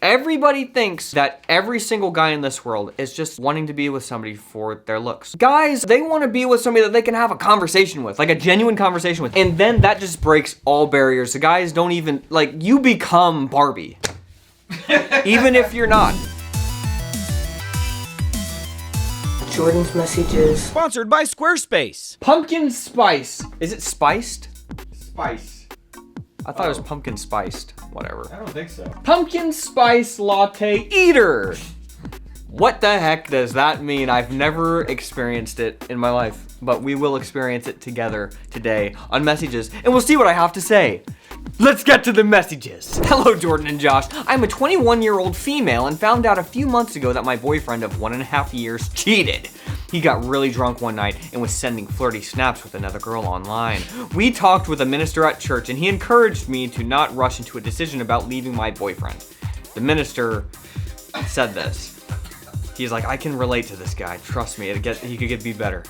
Everybody thinks that every single guy in this world is just wanting to be with somebody for their looks. Guys, they want to be with somebody that they can have a conversation with, like a genuine conversation with. And then that just breaks all barriers. The guys don't even, like, you become Barbie. Even if you're not. Jordan's messages. Sponsored by Squarespace. Pumpkin spice. Is it spiced? Spice. I thought it was pumpkin spiced. Whatever. I don't think so. Pumpkin spice latte eater. What the heck does that mean? I've never experienced it in my life, but we will experience it together today on messages, and we'll see what I have to say. Let's get to the messages. Hello, Jordan and Josh. I'm a 21-year-old female and found out a few months ago that my boyfriend of 1.5 years cheated. He got really drunk one night and was sending flirty snaps with another girl online. We talked with a minister at church and he encouraged me to not rush into a decision about leaving my boyfriend. The minister said this. He's like, I can relate to this guy. Trust me, he could be better.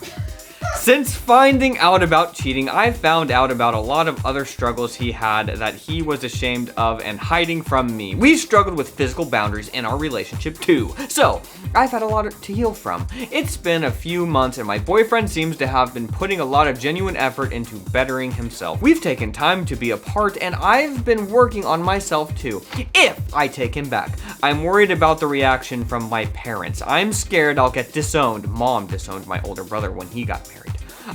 Since finding out about cheating, I found out about a lot of other struggles he had that he was ashamed of and hiding from me. We struggled with physical boundaries in our relationship too. So, I've had a lot to heal from. It's been a few months and my boyfriend seems to have been putting a lot of genuine effort into bettering himself. We've taken time to be apart and I've been working on myself too. If I take him back, I'm worried about the reaction from my parents. I'm scared I'll get disowned. Mom disowned my older brother when he got married.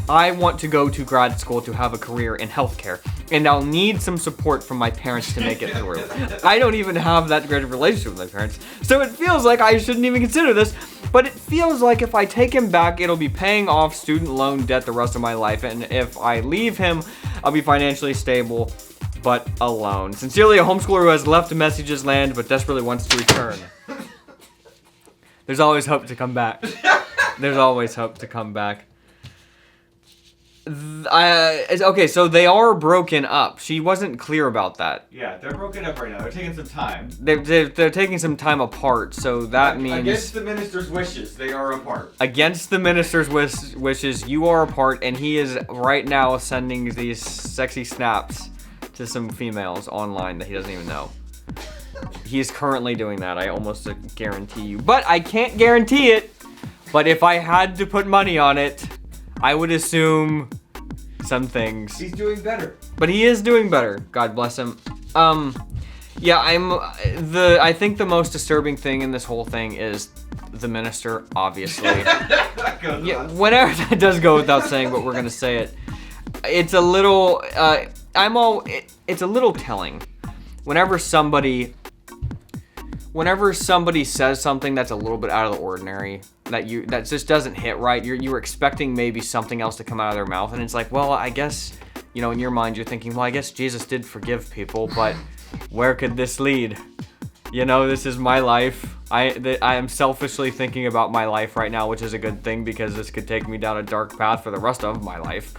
I want to go to grad school to have a career in healthcare, and I'll need some support from my parents to make it through. I don't even have that great of a relationship with my parents, so it feels like I shouldn't even consider this, but it feels like if I take him back, it'll be paying off student loan debt the rest of my life, and if I leave him, I'll be financially stable, but alone. Sincerely, a homeschooler who has left messages land, but desperately wants to return. There's always hope to come back. There's always hope to come back. Okay, so they are broken up. She wasn't clear about that. Yeah, they're broken up right now. They're taking some time. They're taking some time apart, so that means... Against the minister's wishes, they are apart. Against the minister's wishes, you are apart, and he is right now sending these sexy snaps to some females online that he doesn't even know. He is currently doing that, I almost guarantee you. But I can't guarantee it. But if I had to put money on it, I would assume some things. He's doing better. But he is doing better. God bless him. Yeah, I think the most disturbing thing in this whole thing is the minister, obviously. Yeah, whenever that does go without saying, but we're gonna say it. It's a little it's a little telling. Whenever somebody says something that's a little bit out of the ordinary, that just doesn't hit right, you're expecting maybe something else to come out of their mouth, and it's like, well, I guess, you know, in your mind you're thinking, well, I guess Jesus did forgive people, but where could this lead? You know, this is my life. I am selfishly thinking about my life right now, which is a good thing because this could take me down a dark path for the rest of my life.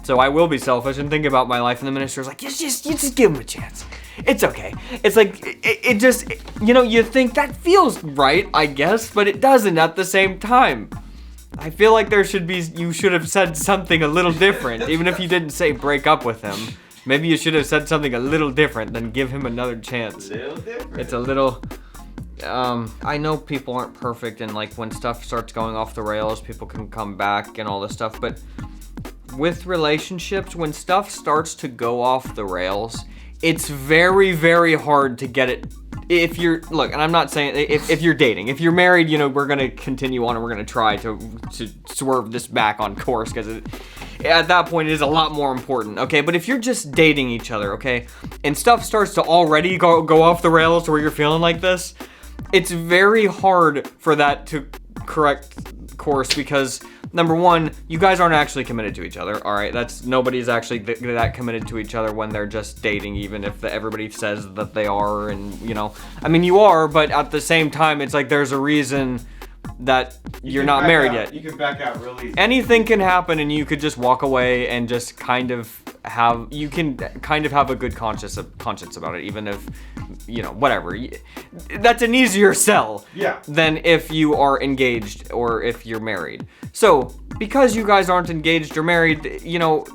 So I will be selfish and think about my life, and the minister's like, you just give him a chance. It's okay. It's like, it just, you know, you think that feels right, I guess, but it doesn't at the same time. I feel like you should have said something a little different, even if you didn't say break up with him. Maybe you should have said something a little different than give him another chance. A little different. It's a little, I know people aren't perfect, and like when stuff starts going off the rails, people can come back and all this stuff, but with relationships, when stuff starts to go off the rails, it's very, very hard to get it. If you're, look, and I'm not saying, if you're dating, if you're married, you know, we're going to continue on and we're going to try to swerve this back on course, because at that point it is a lot more important, okay? But if you're just dating each other, okay, and stuff starts to already go off the rails to where you're feeling like this, it's very hard for that to correct course, because number one, you guys aren't actually committed to each other, all right? Nobody's actually that committed to each other when they're just dating, even if everybody says that they are, and, you know, I mean, you are, but at the same time, it's like there's a reason that you're not married yet. You can back out real easy. Anything can happen, and you could just walk away and just kind of have a good conscience about it, even if, you know, whatever. That's an easier sell than if you are engaged or if you're married. So, because you guys aren't engaged or married, you know,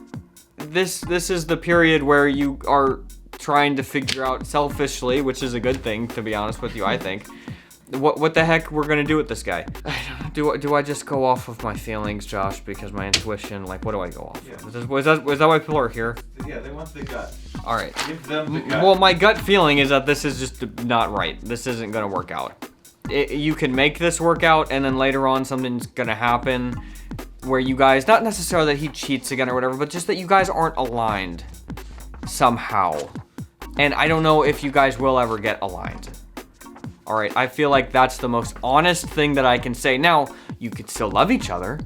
this is the period where you are trying to figure out selfishly, which is a good thing, to be honest with you, I think, what the heck we're gonna do with this guy. Do I just go off of my feelings, Josh, because my intuition, like, what do I go off of? Was that why people are here? Yeah, they want the gut. All right. Give them the gut. Well, my gut feeling is that this is just not right. This isn't gonna work out. You can make this work out, and then later on something's gonna happen where you guys, not necessarily that he cheats again or whatever, but just that you guys aren't aligned somehow. And I don't know if you guys will ever get aligned. All right, I feel like that's the most honest thing that I can say. Now, you could still love each other,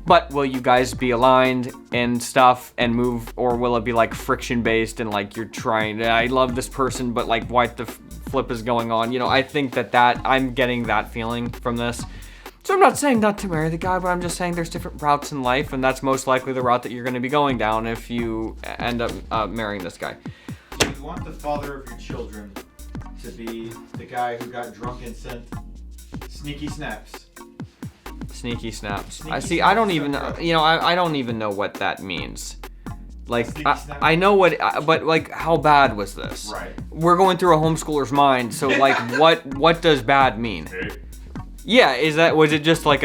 but will you guys be aligned and stuff and move, or will it be like friction based and like you're trying, I love this person, but like what the flip is going on? You know, I think that I'm getting that feeling from this. So I'm not saying not to marry the guy, but I'm just saying there's different routes in life, and that's most likely the route that you're gonna be going down if you end up marrying this guy. Do you want the father of your children to be the guy who got drunk and sent sneaky snaps? Sneaky snaps. Sneaky I see. snaps I don't even. are good. You know. I don't even know what that means. Like Sneaky snaps? I know what. But like, how bad was this? Right. We're going through a homeschooler's mind. So like, what does bad mean? Hey. Yeah. Was it just like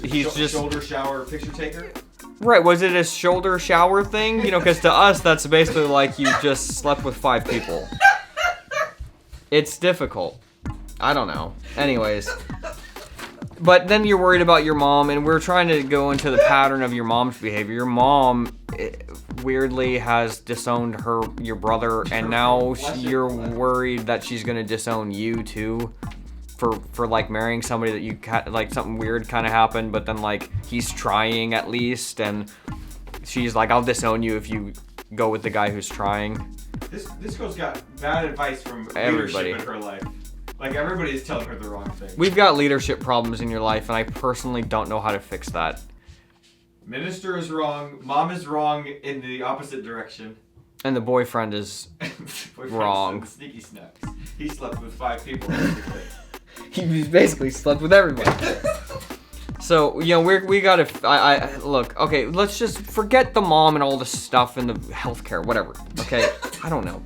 he's just shoulder shower picture taker? right? Was it a shoulder shower thing? You know, because to us that's basically like you just slept with 5 people. It's difficult. I don't know. Anyways. But then you're worried about your mom, and we're trying to go into the pattern of your mom's behavior. Your mom weirdly has disowned your brother, and now you're worried that she's gonna disown you too, for like marrying somebody that you like something weird kind of happened, but then like he's trying at least, and she's like, I'll disown you if you go with the guy who's trying. This girl's got bad advice from Everybody. leadership in her life. Like, everybody is telling her the wrong thing. We've got leadership problems in your life, and I personally don't know how to fix that. Minister is wrong. Mom is wrong in the opposite direction. And the boyfriend is Boyfriend's Wrong. Sneaky snaps. He slept with 5 people. Basically. he basically slept with everybody. So, you know, we gotta, look, okay, let's just forget the mom and all the stuff and the healthcare, whatever, okay? I don't know.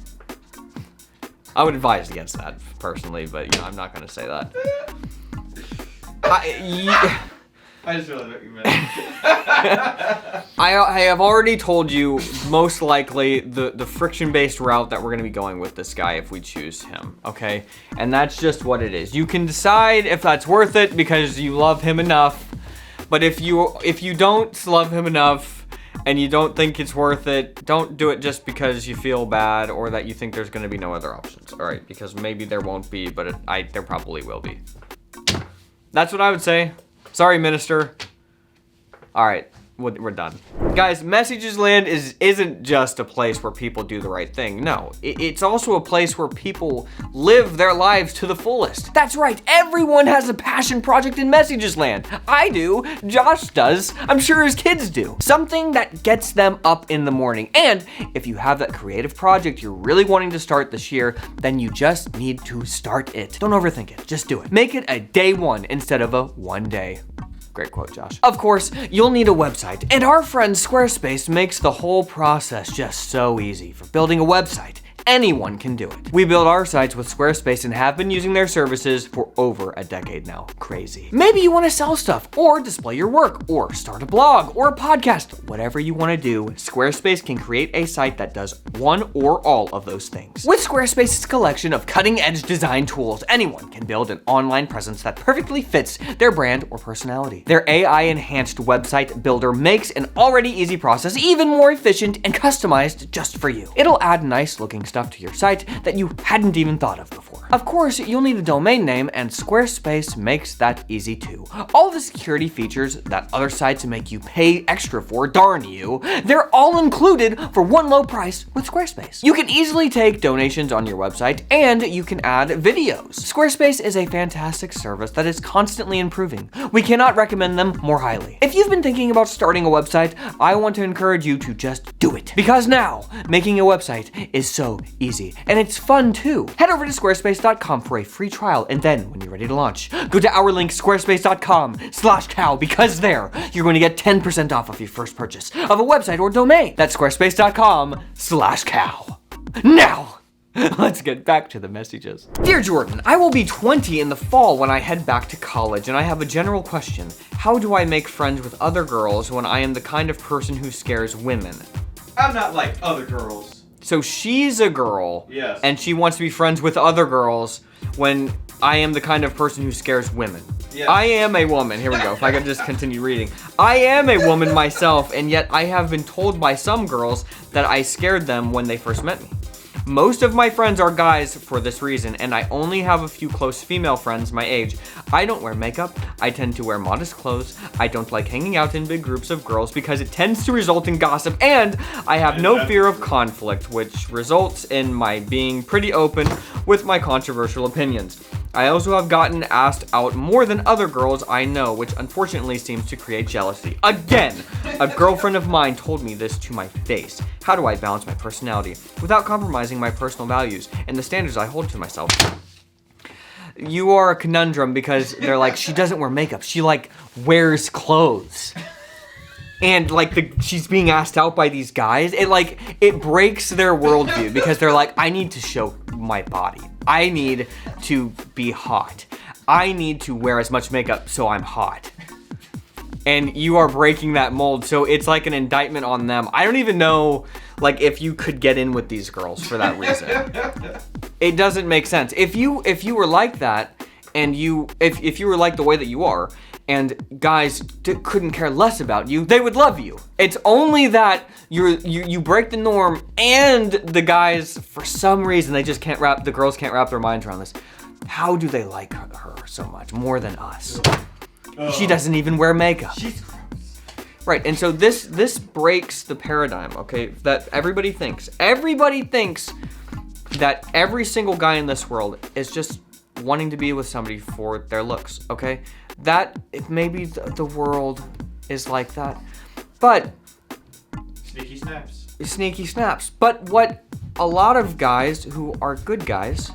I would advise against that, personally, but, you know, I'm not gonna say that. I just realized what you meant. I have already told you, most likely, the friction-based route that we're going to be going with this guy if we choose him, okay? And that's just what it is. You can decide if that's worth it because you love him enough, but if you don't love him enough and you don't think it's worth it, don't do it just because you feel bad or that you think there's going to be no other options, all right? Because maybe there won't be, but there probably will be. That's what I would say. Sorry, Minister. All right, we're done. Guys, Messages Land isn't just a place where people do the right thing. No, it's also a place where people live their lives to the fullest. That's right, everyone has a passion project in Messages Land. I do, Josh does, I'm sure his kids do. Something that gets them up in the morning. And if you have that creative project you're really wanting to start this year, then you just need to start it. Don't overthink it, just do it. Make it a day one instead of a one day. Great quote, Josh. Of course, you'll need a website, and our friend Squarespace makes the whole process just so easy. For building a website, anyone can do it. We build our sites with Squarespace and have been using their services for over a decade now. Crazy. Maybe you want to sell stuff, or display your work, or start a blog, or a podcast. Whatever you want to do, Squarespace can create a site that does one or all of those things. With Squarespace's collection of cutting-edge design tools, anyone can build an online presence that perfectly fits their brand or personality. Their AI-enhanced website builder makes an already easy process even more efficient and customized just for you. It'll add nice-looking stuff to your site that you hadn't even thought of before. Of course, you'll need a domain name, and Squarespace makes that easy too. All the security features that other sites make you pay extra for, darn you, they're all included for one low price with Squarespace. You can easily take donations on your website, and you can add videos. Squarespace is a fantastic service that is constantly improving. We cannot recommend them more highly. If you've been thinking about starting a website, I want to encourage you to just do it. Because now, making a website is so easy, and it's fun too. Head over to squarespace.com for a free trial, and then when you're ready to launch, go to our link squarespace.com/cow, because there you're going to get 10% off of your first purchase of a website or domain. That's squarespace.com/cow. Now, Let's get back to the messages. Dear Jordan, I will be 20 in the fall when I head back to college, and I have a general question. How do I make friends with other girls when I am the kind of person who scares women? I'm not like other girls. So she's a girl, Yes. and she wants to be friends with other girls when I am the kind of person who scares women. Yes. I am a woman. Here we go. If I could just continue reading. I am a woman myself, and yet I have been told by some girls that I scared them when they first met me. Most of my friends are guys for this reason, and I only have a few close female friends my age. I don't wear makeup. I tend to wear modest clothes. I don't like hanging out in big groups of girls because it tends to result in gossip, and I have no fear of conflict, which results in my being pretty open with my controversial opinions. I also have gotten asked out more than other girls I know, which unfortunately seems to create jealousy. Again, a girlfriend of mine told me this to my face. How do I balance my personality without compromising my personal values and the standards I hold to myself? You are a conundrum because they're like, she doesn't wear makeup. She like wears clothes. And like she's being asked out by these guys. It breaks their worldview because they're like, I need to show my body. I need to be hot. I need to wear as much makeup so I'm hot. And you are breaking that mold, so it's like an indictment on them. I don't even know like if you could get in with these girls for that reason. It doesn't make sense. If you were like that, and if you were like the way that you are, and guys couldn't care less about you, they would love you. It's only that you break the norm, and the guys, for some reason, the girls can't wrap their minds around this. How do they like her so much, more than us? She doesn't even wear makeup. She's gross. Right, and so this breaks the paradigm, okay, that everybody thinks. Everybody thinks that every single guy in this world is just wanting to be with somebody for their looks, okay? That, maybe the world is like that, but... Sneaky snaps. But what a lot of guys who are good guys,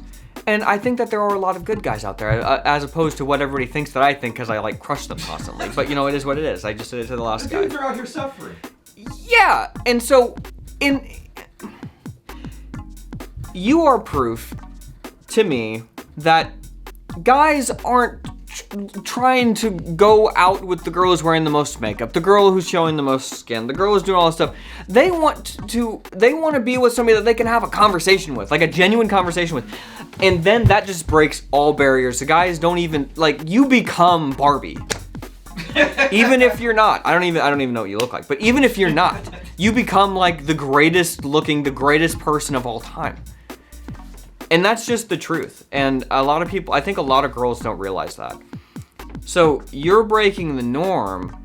and I think that there are a lot of good guys out there, as opposed to what everybody thinks that I think because I like crush them constantly. But you know, it is what it is. I just did it to the last guy. Dudes are out here suffering. Yeah, and so you are proof to me that guys aren't trying to go out with the girl who's wearing the most makeup, the girl who's showing the most skin, the girl who's doing all this stuff. They want to be with somebody that they can have a conversation with, like a genuine conversation with. And then that just breaks all barriers. The guys don't even, like, you become Barbie. Even if you're not. I don't even know what you look like. But even if you're not, you become like the greatest looking, the greatest person of all time. And that's just the truth. And a lot of people, I think a lot of girls don't realize that. So you're breaking the norm,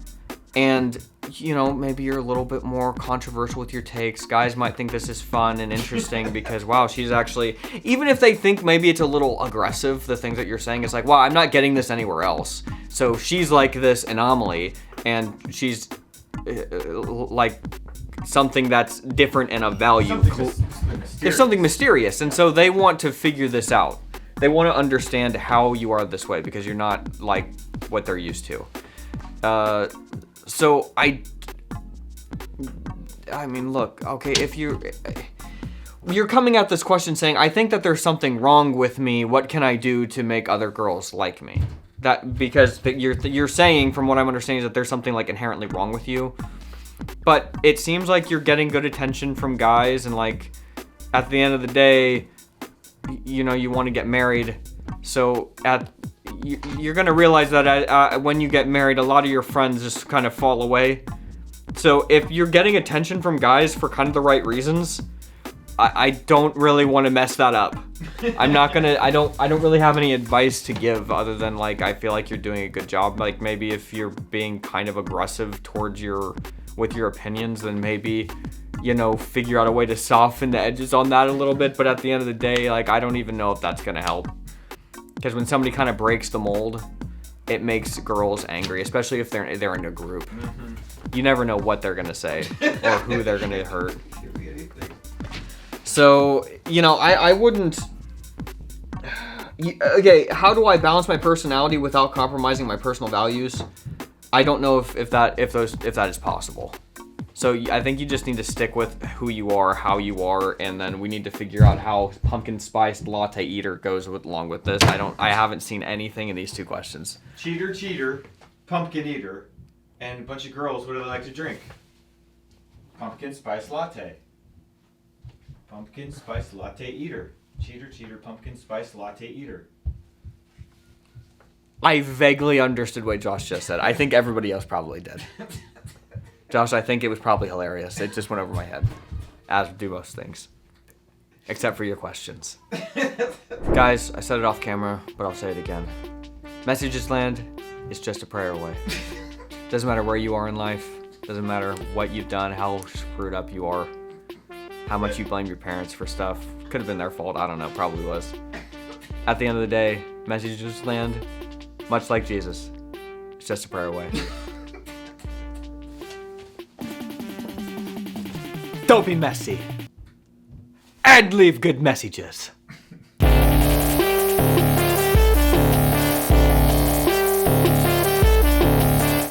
and you know, maybe you're a little bit more controversial with your takes. Guys might think this is fun and interesting because, wow, she's actually, even if they think maybe it's a little aggressive, the things that you're saying, it's like, wow, I'm not getting this anywhere else. So she's like this anomaly, and she's like something that's different and of value. There's something mysterious, and so they want to figure this out. They want to understand how you are this way because you're not like what they're used to. So I mean, look, okay, if you're coming at this question saying, I think that there's something wrong with me. What can I do to make other girls like me? That because you're saying, from what I'm understanding, is that there's something like inherently wrong with you. But it seems like you're getting good attention from guys, and like at the end of the day, you know, you want to get married. So you're gonna realize that when you get married, a lot of your friends just kind of fall away. So if you're getting attention from guys for kind of the right reasons, I don't really want to mess that up. I don't really have any advice to give other than like, I feel like you're doing a good job. Like maybe if you're being kind of aggressive towards with your opinions, then maybe, you know, figure out a way to soften the edges on that a little bit. But at the end of the day, like, I don't even know if that's gonna help. Because when somebody kind of breaks the mold, it makes girls angry, especially if they're in a group. Mm-hmm. You never know what they're gonna say or who they're gonna hurt. So, you know, I wouldn't. Okay, how do I balance my personality without compromising my personal values? I don't know if that is possible. So I think you just need to stick with who you are, how you are, and then we need to figure out how pumpkin spice latte eater goes along with this. I haven't seen anything in these two questions. Cheater, pumpkin eater, and a bunch of girls, what do they like to drink? Pumpkin spice latte. Pumpkin spice latte eater. Cheater, pumpkin spice latte eater. I vaguely understood what Josh just said. I think everybody else probably did. Josh, I think it was probably hilarious. It just went over my head, as do most things, except for your questions. Guys, I said it off camera, but I'll say it again. Messages land is just a prayer away. Doesn't matter where you are in life. Doesn't matter what you've done, how screwed up you are, how much you blame your parents for stuff. Could have been their fault. I don't know. Probably was. At the end of the day, messages land, much like Jesus. It's just a prayer away. Don't be messy. And leave good messages.